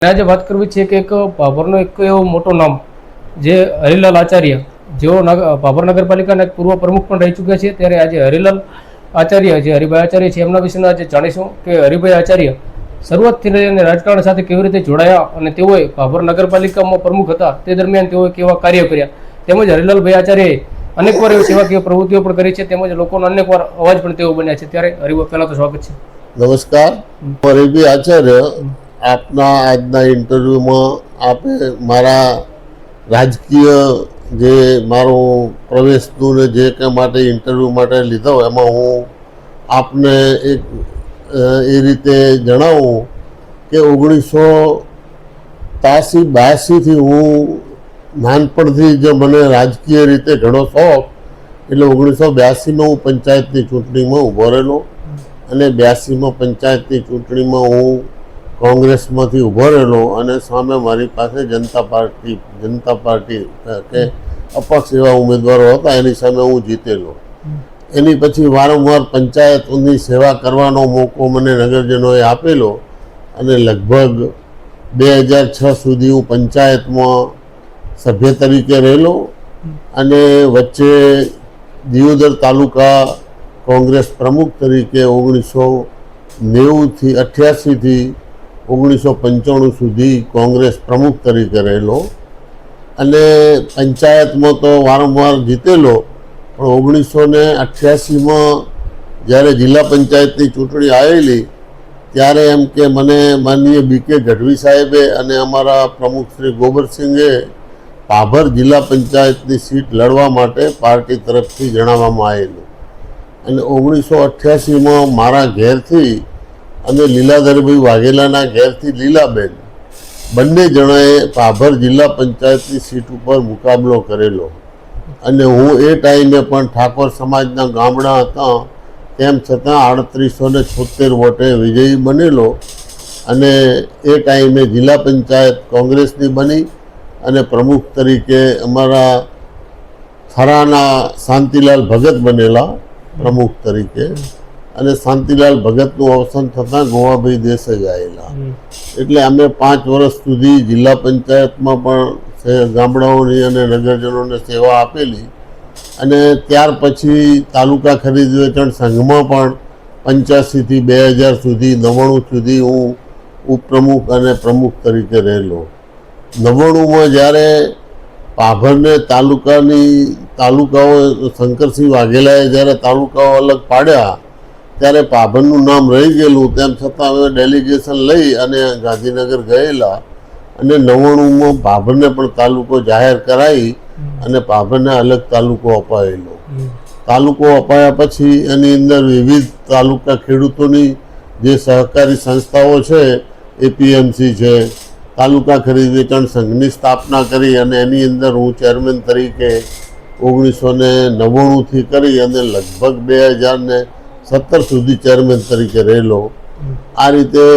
આજે વાત કરવી છે કે એક ભાભરનો એક એવો મોટો નામ જે હરિલાલ આચાર્ય, જેઓ ભાભર નગરપાલિકાના એક પૂર્વ પ્રમુખ પણ રહી ચૂક્યા છે. ત્યારે આજે હરિલાલ આચાર્ય, જે હરિભાઈ આચાર્ય છે, એમના વિશે આજે જાણીશું કે હરિભાઈ આચાર્ય શરૂઆતથી લઈને રાજકારણ સાથે કેવી રીતે જોડાયા અને તેઓએ ભાભર નગરપાલિકામાં પ્રમુખ હતા તે દરમિયાન તેઓએ કેવા કાર્ય કર્યા, તેમજ હરિલાલભાઈ આચાર્યએ અનેકવાર એવી સેવાકીય પ્રવૃત્તિઓ પણ કરી છે, તેમજ લોકોનો અનેકવાર અવાજ પણ તેઓ બન્યા છે. ત્યારે હરિભાઈ, પહેલા તો સ્વાગત છે. નમસ્કાર. હરિભાઈ આચાર્ય, આપના આજના ઇન્ટરવ્યુમાં આપે મારા રાજકીય જે મારું પ્રવેશનું ને જે કંઈ માટે ઇન્ટરવ્યૂ માટે લીધો એમાં હું આપને એક એ રીતે જણાવું કે 1982થી હું નાનપણથી જ મને રાજકીય રીતે ઘણો શોખ, એટલે 1982માં હું પંચાયતની ચૂંટણીમાં ઊભો રહેલો અને 82માં પંચાયતની ચૂંટણીમાં હું કોંગ્રેસમાંથી ઊભો રહેલો અને સામે મારી પાસે જનતા પાર્ટી કે અપક્ષ એવા ઉમેદવારો હતા, એની સામે હું જીતેલો. એની પછી વારંવાર પંચાયતની સેવા કરવાનો મોકો મને નગરજનોએ આપેલો અને લગભગ 2006 સુધી હું પંચાયતમાં સભ્ય તરીકે રહેલો અને વચ્ચે દિયોદર તાલુકા કોંગ્રેસ પ્રમુખ તરીકે 1988થી 1995 સુધી કોંગ્રેસ પ્રમુખ તરીકે રહેલો અને પંચાયતમાં તો વારંવાર જીતેલો. પણ 1988માં જ્યારે જિલ્લા પંચાયતની ચૂંટણી આવેલી ત્યારે એમ કે મને માનનીય BK ગઢવી સાહેબે અને અમારા પ્રમુખ શ્રી ગોબરસિંહે ભાભર જિલ્લા પંચાયતની સીટ લડવા માટે પાર્ટી તરફથી જણાવવામાં આવેલું અને 1988માં મારા ઘેરથી અને લીલાધરભાઈ વાઘેલાના ઘેરથી લીલાબેન બંને જણાએ ભાભર જિલ્લા પંચાયતની સીટ ઉપર મુકાબલો કરેલો અને હું એ ટાઈમે પણ ઠાકોર સમાજના ગામડા હતા, તેમ છતાં 3876 વોટે વિજયી બનેલો અને એ ટાઈમે જિલ્લા પંચાયત કોંગ્રેસની બની અને પ્રમુખ તરીકે અમારા થરાના શાંતિલાલ ભગત બનેલા પ્રમુખ તરીકે અને શાંતિલાલ ભગતનું અવસાન થતાં ગોવાભાઈ દેસાઈ આવેલા. એટલે અમે 5 વર્ષ સુધી જિલ્લા પંચાયતમાં પણ ગામડાઓની અને નગરજનોને સેવા આપેલી અને ત્યાર પછી તાલુકા ખરીદ વેચાણ સંઘમાં પણ 85થી 2000 સુધી 99 સુધી હું ઉપપ્રમુખ અને પ્રમુખ તરીકે રહેલો. 99માં જ્યારે ભાભરને તાલુકાઓ શંકરસિંહ વાઘેલાએ જ્યારે તાલુકાઓ અલગ પાડ્યા ત્યારે ભાભરનું નામ રહી ગયેલું, તેમ છતાં અમે ડેલિગેશન લઈ અને ગાંધીનગર ગયેલા અને 99માં ભાભરને પણ તાલુકો જાહેર કરાવી અને ભાભરને અલગ તાલુકો અપાયેલો. તાલુકો અપાયા પછી એની અંદર વિવિધ તાલુકા ખેડૂતોની જે સહકારી સંસ્થાઓ છે, APMC છે, તાલુકા ખરીદ વેચાણ સંઘની સ્થાપના કરી અને એની અંદર હું ચેરમેન તરીકે 1999થી કરી અને લગભગ 2017 સુધી ચેરમેન તરીકે રહેલો. આ રીતે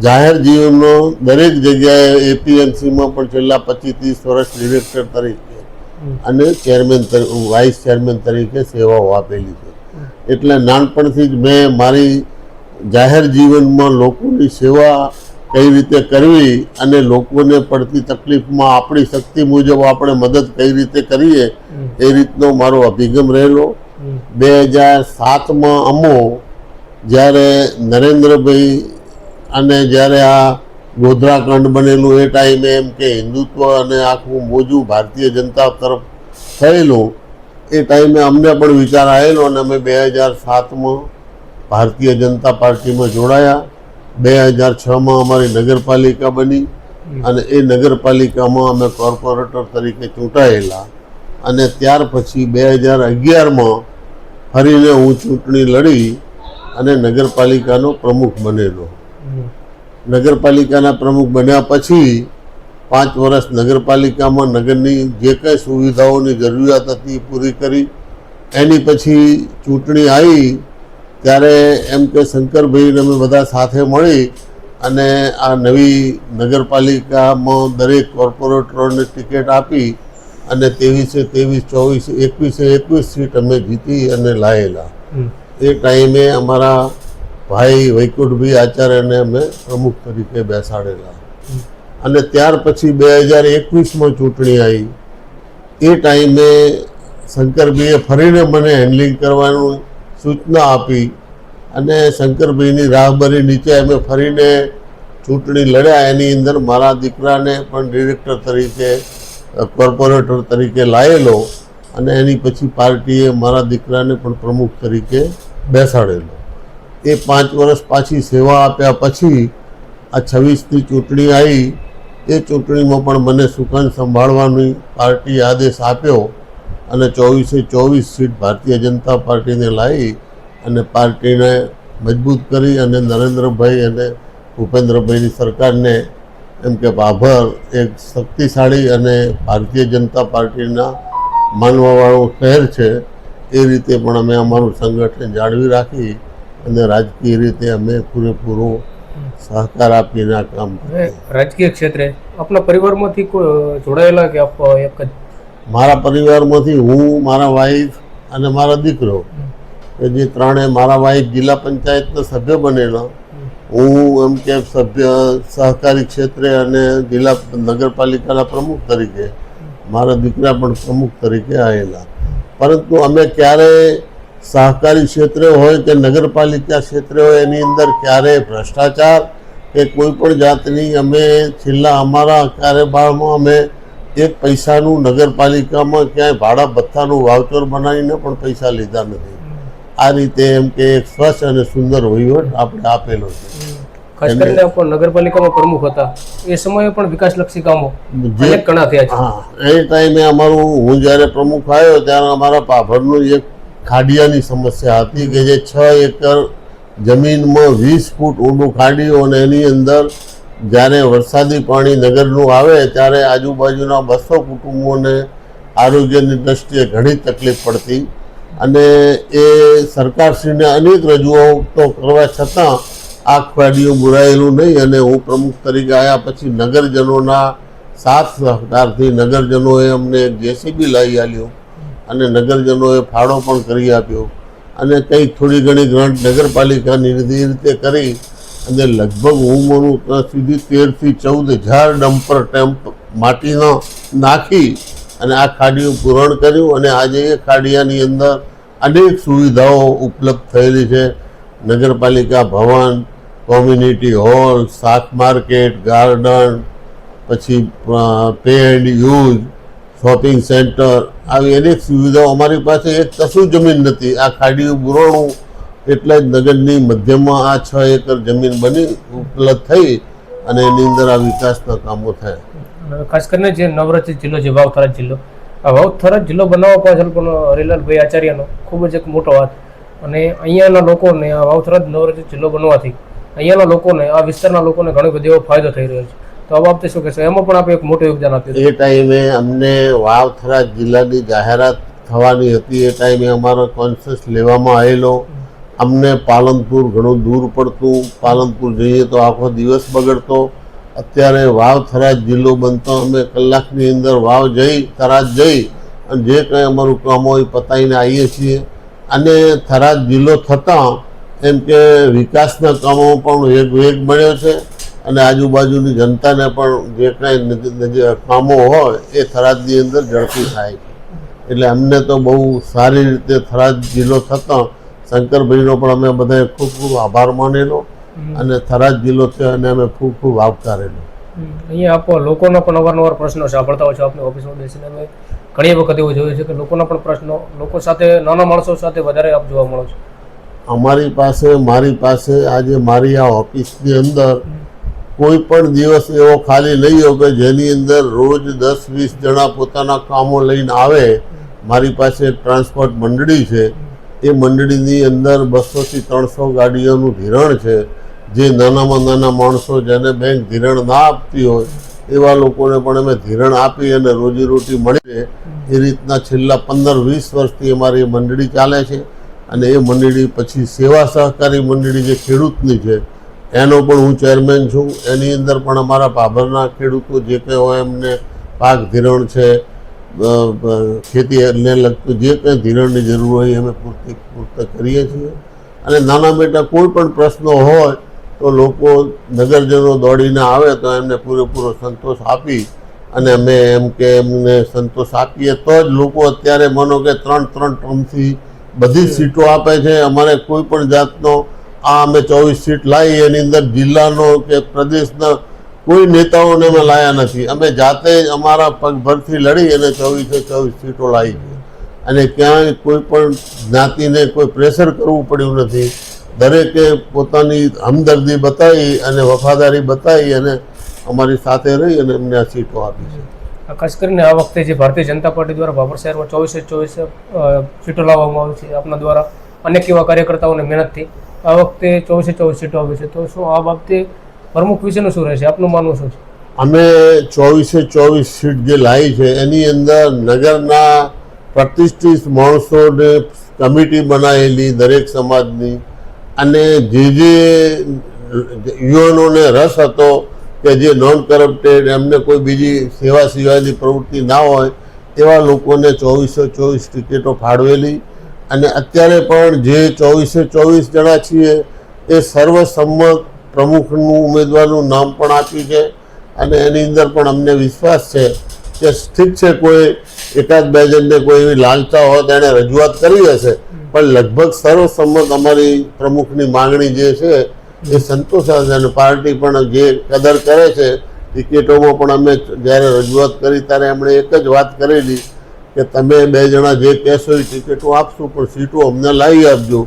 જાહેર જીવનનો દરેક જગ્યાએ APMCમાં પણ છેલ્લા 25-30 વર્ષ ડિરેક્ટર તરીકે અને વાઇસ ચેરમેન તરીકે સેવાઓ આપેલી છે. એટલે નાનપણથી જ મેં મારી જાહેર જીવનમાં લોકોની સેવા કઈ રીતે કરવી અને લોકોને પડતી તકલીફમાં આપણી શક્તિ મુજબ આપણે મદદ કઈ રીતે કરીએ એ રીતનો મારો અભિગમ રહેલો. 2007માં અમો જ્યારે નરેન્દ્રભાઈ અને જ્યારે આ ગોધરાકાંડ બનેલું એ ટાઈમે એમ કે હિન્દુત્વ અને આખું મોજું ભારતીય જનતા તરફ થયેલું, એ ટાઈમે અમને પણ વિચાર આવેલો અને અમે 2007માં ભારતીય જનતા પાર્ટીમાં જોડાયા. 2006માં અમારી નગરપાલિકા બની અને એ નગરપાલિકામાં અમે કોર્પોરેટર તરીકે ચૂંટાયેલા અને ત્યાર પછી 2011માં ફરીને હું ચૂંટણી લડી અને નગરપાલિકાનો પ્રમુખ બનેલો. નગરપાલિકાના પ્રમુખ બન્યા પછી 5 વર્ષ નગરપાલિકામાં નગરની જે કંઈ સુવિધાઓની જરૂરિયાત હતી પૂરી કરી. એની પછી ચૂંટણી આવી ત્યારે એમ કે શંકરભાઈને અમે બધા સાથે મળી અને આ નવી નગરપાલિકામાં દરેક કોર્પોરેટરોને ટિકિટ આપી અને 23-23, 24, 21 સીટ અમે જીતી અને લાયેલા. એ ટાઈમે અમારા ભાઈ વૈકુંઠભાઈ આચાર્યને અમે પ્રમુખ તરીકે બેસાડેલા. અને ત્યાર પછી 2021માં ચૂંટણી આવી. એ ટાઈમે શંકરભાઈએ ફરીને મને હેન્ડલિંગ કરવાનું સૂચના આપી અને શંકરભાઈની રાહબરી નીચે અમે ફરીને ચૂંટણી લડ્યા. એની અંદર મારા દીકરાને પણ ડિરેક્ટર તરીકે, કોર્પોરેટર તરીકે લાવેલો અને એની પછી પાર્ટીએ મારા દીકરાને પણ પ્રમુખ તરીકે બેસાડેલો. એ 5 વર્ષ પાછી સેવા આપ્યા પછી આ 26ની ચૂંટણી આવી. એ ચૂંટણીમાં પણ મને સુકાન સંભાળવાની પાર્ટીએ આદેશ આપ્યો અને 24 સીટ ભારતીય જનતા પાર્ટીને લાવી અને પાર્ટીને મજબૂત કરી અને નરેન્દ્રભાઈ અને ભૂપેન્દ્રભાઈની સરકારને એમ કે આભાર, એક શક્તિશાળી અને ભારતીય જનતા પાર્ટીના માનવાવાળો શહેર છે. એ રીતે પણ અમે અમારું સંગઠન જાળવી રાખી અને રાજકીય રીતે અમે પૂરેપૂરો સહકાર આપીને આ કામ કરીએ. રાજકીય ક્ષેત્રે આપના પરિવારમાંથી કોઈ જોડાયેલા કે આપ એક જ? મારા પરિવારમાંથી હું, મારા વાઈફ અને મારા દીકરો, કે જે ત્રણેય, મારા વાઈફ જિલ્લા પંચાયતના સભ્ય બનેલા, હું એમ કે સભ્ય સહકારી ક્ષેત્રે અને જિલ્લા નગરપાલિકાના પ્રમુખ તરીકે, મારા દીકરા પણ પ્રમુખ તરીકે આવેલા. પરંતુ અમે ક્યારેય સહકારી ક્ષેત્રે હોય કે નગરપાલિકા ક્ષેત્રે હોય એની અંદર ક્યારેય ભ્રષ્ટાચાર કે કોઈ પણ જાતની અમે છેલ્લા અમારા કાર્યકાળમાં અમે એક પૈસાનું નગરપાલિકામાં ક્યાંય ભાડા ભથ્થાનું વાઉચર બનાવીને પણ પૈસા લીધા નથી. આ રીતે એમ કે એક સ્વચ્છ અને સુંદર વહીવટ આપણે આપેલો છે. ખાસ કરીને આપ નગરપાલિકામાં પ્રમુખ હતા એ સમયે પણ વિકાસલક્ષી કામો અનેક ઘણા થયા છે. હા, એ ટાઈમે અમારું, હું જ્યારે પ્રમુખ આવ્યો ત્યારે અમારા પાભરનું એક ખાડિયાની સમસ્યા હતી કે જે 6 એકર જમીનમાં 20 ફૂટ ઊંડું ખાડિયું અને એની અંદર જ્યારે વરસાદી પાણી નગરનું આવે ત્યારે આજુબાજુના 200 કુટુંબોને આરોગ્યની દ્રષ્ટિએ ઘણી તકલીફ પડતી અને એ સરકારશ્રીને અનેક રજૂઆતો કરવા છતાં આ ખાડિયું બુરાયેલું નહીં. અને હું પ્રમુખ તરીકે આવ્યા પછી નગરજનોના સાથ સહકારથી નગરજનોએ અમને એક જેસીબી લાવી આપ્યું અને નગરજનોએ ફાળો પણ કરી આપ્યો અને કંઈક થોડી ઘણી ગ્રાન્ટ નગરપાલિકાની રીતે કરી અને લગભગ હું માનું ત્યાં સુધી 13 થી 14 હજાર ડમ્પર ટેમ્પ માટીનો નાખી અને આ ખાડીયું પૂરણ કર્યું. અને આજે એ ખાડિયાની અંદર અનેક સુવિધાઓ ઉપલબ્ધ થયેલી છે. નગરપાલિકા ભવન, કોમ્યુનિટી હોલ, શાક માર્કેટ, ગાર્ડન, પછી pay and use, shopping centre, આવી અનેક સુવિધાઓ. અમારી પાસે એક કશું જમીન નથી. આ ખાડીયું પૂરણું એટલે જ નગરની મધ્યમાં આ 6 એકર જમીન બની ઉપલબ્ધ થઈ અને એની અંદર આ વિકાસના કામો થયા. ખાસ કરીને જે નવરચિત જિલ્લો છે વાવ-થરાદ જિલ્લો, આ વાવ-થરાદ જિલ્લો બનાવવા પાછળ પણ હરિલાલભાઈ આચાર્યનો ખૂબ જ એક મોટો હાથ. અને અહીંયાના લોકોને આ વાવ-થરાદ નવરચિત જિલ્લો બનવાથી અહીંયાના લોકોને, આ વિસ્તારના લોકોને ઘણો બધો એવો ફાયદો થઈ રહ્યો છે. તો આ બાબતે શું કહેશો? એમાં પણ આપણે એક મોટું યોગદાન આપ્યું. એ ટાઈમે અમને વાવ-થરાદ જિલ્લાની જાહેરાત થવાની હતી. એ ટાઈમે અમારો કોન્સેસ લેવામાં આવેલો. અમને પાલનપુર ઘણું દૂર પડતું, પાલનપુર જઈએ તો આખો દિવસ બગડતો. અત્યારે વાવ-થરાદ જિલ્લો બનતો અમે કલાકની અંદર વાવ જઈ, થરાદ જઈ અને જે કંઈ અમારું કામ હોય પતાવીને આવીએ છીએ. અને થરાદ જિલ્લો થતાં એમ કે વિકાસના કામો પણ વેગ મળ્યો છે અને આજુબાજુની જનતાને પણ જે કાંઈ કામો હોય એ થરાદની અંદર ઝડપી થાય છે. એટલે અમને તો બહુ સારી રીતે થરાદ જિલ્લો થતાં શંકરભાઈનો પણ અમે બધાએ ખૂબ ખૂબ આભાર માનેલો અને થરાદ જિલ્લો છે અને અમે ખૂબ ખૂબ આવકારેલો. અહીંયા આપ લોકોના પણ અવારનવાર પ્રશ્નો સાંભળતા હોય છો. આપની ઓફિસમાં બેસીને અમે ઘણી વખત એવું જોયું છે કે લોકોના પણ પ્રશ્નો, લોકો સાથે, નાના માણસો સાથે વધારે આપ જોવા મળો છો. અમારી પાસે, મારી પાસે આજે મારી આ ઓફિસની અંદર કોઈ પણ દિવસ એવો ખાલી નહીં હોય કે જેની અંદર રોજ 10-20 જણા પોતાના કામો લઈને આવે. મારી પાસે એક ટ્રાન્સપોર્ટ મંડળી છે. એ મંડળીની અંદર 200 થી 300 ગાડીઓનું ધિરાણ છે. જે નાનામાં નાના માણસો જેને બેંક ધિરાણ ના આપતી હોય એવા લોકોને પણ અમે ધિરાણ આપી અને રોજીરોટી મળી રહે એ રીતના છેલ્લા 15-20 વર્ષથી અમારી મંડળી ચાલે છે. અને એ મંડળી પછી સેવા સહકારી મંડળી જે ખેડૂતની છે એનો પણ હું ચેરમેન છું. એની અંદર પણ અમારા પાભરના ખેડૂતો જે કંઈ હોય એમને પાક ધિરાણ છે, ખેતીને લગતું જે કંઈ ધિરાણની જરૂર હોય અમે પૂર્ત કરીએ છીએ. અને નાના મોટા કોઈ પણ પ્રશ્નો હોય તો લોકો નગરજનો દોડીને આવે તો એમને પૂરેપૂરો સંતોષ આપી અને અમે એમ કે એમને સંતોષ આપીએ તો જ લોકો અત્યારે માનો કે 3 ટર્મથી બધી જ સીટો આપે છે. અમારે કોઈ પણ જાતનો આ અમે 24 સીટ લાવી એની અંદર જિલ્લાનો કે પ્રદેશના કોઈ નેતાઓને અમે લાયા નથી. અમે જાતે જ અમારા પગભરથી લડી અને 24 સીટો લાવી છે અને ક્યાંય કોઈ પણ જ્ઞાતિને કોઈ પ્રેશર કરવું પડ્યું નથી. દરેકે પોતાની હમદર્દી બતાવી અને વફાદારી બતાવી અને અમારી સાથે રહી અને અમને આ સીટો આપી છે. ખાસ કરીને આ વખતે જે ભારતીય જનતા પાર્ટી દ્વારા ભાભર શહેરમાં 24 સીટો લાવવામાં આવી છે, આપના દ્વારા અનેક એવા કાર્યકર્તાઓને મહેનતથી આ વખતે 24 સીટો આવી છે, તો શું આ બાબતે પ્રમુખ વિશેનું શું રહેશે, આપનું માનવું શું છે? અમે 24 સીટ જે લાવી છે એની અંદર નગરના પ્રતિષ્ઠિત માણસોને કમિટી બનાવેલી દરેક સમાજની અને જે યુવાનોને રસ હતો કે જે નોન કરપ્ટેડ એમને કોઈ બીજી સેવા સિવાયની પ્રવૃત્તિ ના હોય એવા લોકોને 24 ટિકિટો ફાળવેલી અને અત્યારે પણ જે 24 જણા છીએ એ સર્વસંમત પ્રમુખનું ઉમેદવારનું નામ પણ આપ્યું છે અને એની અંદર પણ અમને વિશ્વાસ છે કે ઠીક છે કોઈ એકાદ બે જણને કોઈ એવી લાલચા હોય તો એણે રજૂઆત કરી હશે પણ લગભગ સર્વસંમત અમારી પ્રમુખની માંગણી જે છે એ સંતોષાશે અને પાર્ટી પણ જે કદર કરે છે ટિકિટોમાં પણ અમે જ્યારે રજૂઆત કરી ત્યારે એમણે એક જ વાત કરેલી કે તમે 2 જણા જે કહેશો એ ટિકિટો આપશું પણ સીટો અમને લાવી આપજો.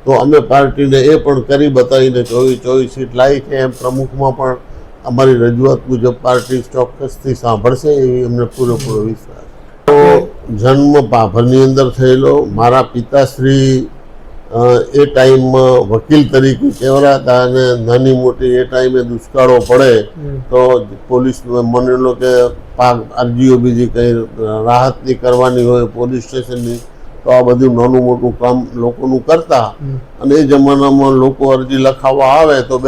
તો અમે પાર્ટીને એ પણ કરી બતાવીને 24 સીટ લાવી છે. એમ પ્રમુખમાં પણ અમારી રજૂઆત મુજબ પાર્ટી ચોક્કસથી સાંભળશે એવી અમને પૂરેપૂરો વિશ્વાસ. તો જન્મ ભાભરની અંદર થયેલો. મારા પિતાશ્રી એ ટાઈમમાં વકીલ તરીકે કેવરાતા અને નાની મોટી એ ટાઈમે દુષ્કાળો પડે તો પોલીસ માની લો કે અરજીઓ બીજી કંઈ રાહતની કરવાની હોય પોલીસ સ્ટેશનની તો આ બધું નાનું મોટું કામ લોકોનું કરતા અને એ જમાનામાં લોકો અરજી લખાવવા આવે તો 2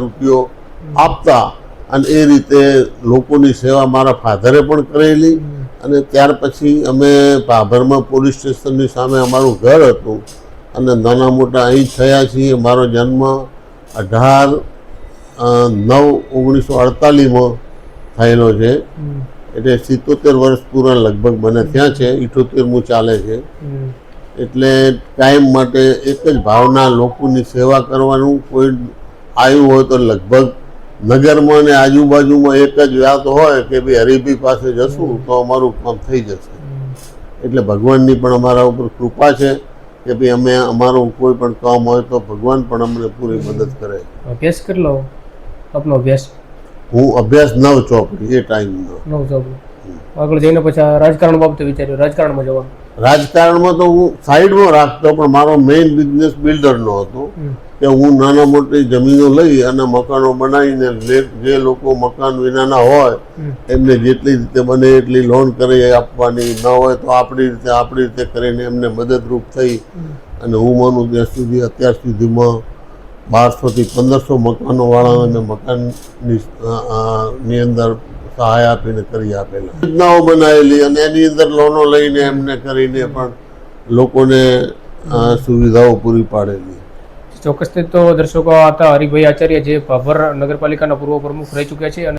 રૂપિયો આપતા અને એ રીતે લોકોની સેવા મારા ફાધરે પણ કરેલી. અને ત્યાર પછી અમે ભાભરમાં પોલીસ સ્ટેશનની સામે અમારું ઘર હતું અને નાના મોટા અહીં થયા છીએ. મારો જન્મ 18/9/1948માં થયેલો છે એટલે 77 વર્ષ પૂરા લગભગ મને ત્યાં છે. 78મું ચાલે છે એટલે કાયમ માટે એક જ ભાવના લોકોની સેવા કરવાનું. કોઈ આવ્યું હોય તો લગભગ નગરમાં ને આજુબાજુમાં એક જ વાત હોય કે ભાઈ હરિભાઈ પાસે જશું તો અમારું કામ થઈ જશે. એટલે ભગવાનની પણ અમારા ઉપર કૃપા છે કે ભાઈ અમે અમારું કોઈ પણ કામ હોય તો ભગવાન પણ અમને પૂરી મદદ કરે. અભ્યાસ કેટલો આપનો અભ્યાસ? હું અભ્યાસ 9 ચોપડી એ ટાઈમનો 9 ચોપડી. આગળ જઈને પછી રાજકારણ બાબતે વિચાર્યું રાજકારણમાં જવાનું? રાજકારણમાં તો હું સાઈડમાં રાખતો પણ મારો મેઇન બિઝનેસ બિલ્ડરનો હતો કે હું નાના મોટી જમીનો લઈ અને મકાનો બનાવીને જે લોકો મકાન વિનાના હોય એમને જેટલી રીતે બને એટલી લોન કરી આપવાની, ન હોય તો આપણી રીતે કરીને એમને મદદરૂપ થઈ અને હું માનું ત્યાં સુધી અત્યાર સુધીમાં 1200 થી 1500 મકાનોવાળાને મકાનની અંદર સહાય આપીને કરી આપેલા યોજનાઓ બનાવેલી અને એની અંદર લોનો લઈને એમને કરીને પણ લોકોને સુવિધાઓ પૂરી પાડેલી. ચોક્કસથી તો દર્શકો હતા હરિભાઈ આચાર્ય જે ભાભર નગરપાલિકાના પૂર્વ પ્રમુખ રહી ચૂક્યા છે અને